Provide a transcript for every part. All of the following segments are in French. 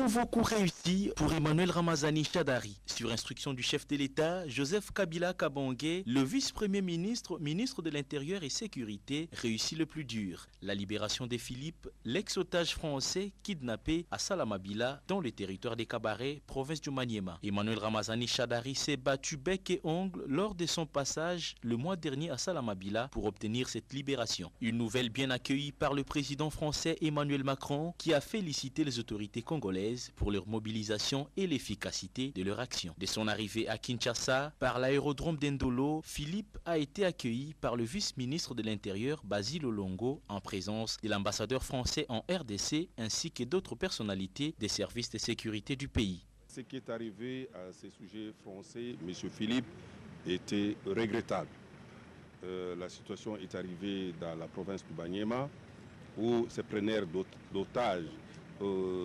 nouveau coup réussi pour Emmanuel Ramazani Shadary. Sur instruction du chef de l'État, Joseph Kabila Kabange, le vice-premier ministre, ministre de l'Intérieur et Sécurité, réussit le plus dur. La libération de Philippe, l'ex-otage français kidnappé à Salamabila, dans le territoire des Kabarets, province du Maniema. Emmanuel Ramazani Shadary s'est battu bec et ongle lors de son passage le mois dernier à Salamabila pour obtenir cette libération. Une nouvelle bien accueillie par le président français Emmanuel Macron, qui a félicité les autorités congolaises pour leur mobilisation et l'efficacité de leur action. De son arrivée à Kinshasa, par l'aérodrome d'Endolo, Philippe a été accueilli par le vice-ministre de l'Intérieur, Basile Olongo, en présence de l'ambassadeur français en RDC ainsi que d'autres personnalités des services de sécurité du pays. Ce qui est arrivé à ces sujets français, M. Philippe, était regrettable. La situation est arrivée dans la province du Maniema, où ces preneurs d'otages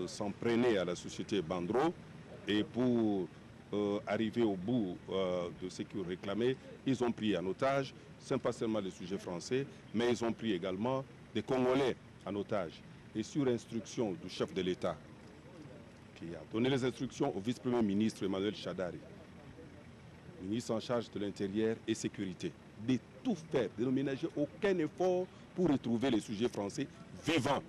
s'en prenaient à la société Bandro, et pour arriver au bout de ce qu'ils réclamaient, ils ont pris en otage, ce n'est pas seulement les sujets français, mais ils ont pris également des Congolais en otage. Et sur instruction du chef de l'État, qui a donné les instructions au vice-premier ministre Emmanuel Shadary, ministre en charge de l'Intérieur et Sécurité, de tout faire, de ne ménager aucun effort pour retrouver les sujets français vivants.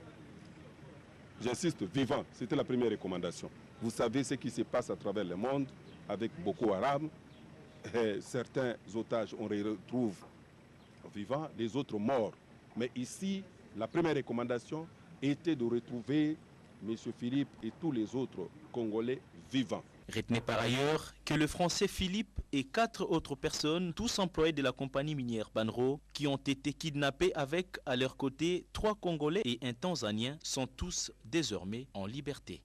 J'insiste, vivants. C'était la première recommandation. Vous savez ce qui se passe à travers le monde avec Boko Haram. Certains otages, on les retrouve vivants, les autres morts. Mais ici, la première recommandation était de retrouver M. Philippe et tous les autres Congolais vivants. Retenez par ailleurs que le Français Philippe et 4 autres personnes, tous employés de la compagnie minière Banro, qui ont été kidnappés avec à leur côté 3 Congolais et un Tanzanien, sont tous désormais en liberté.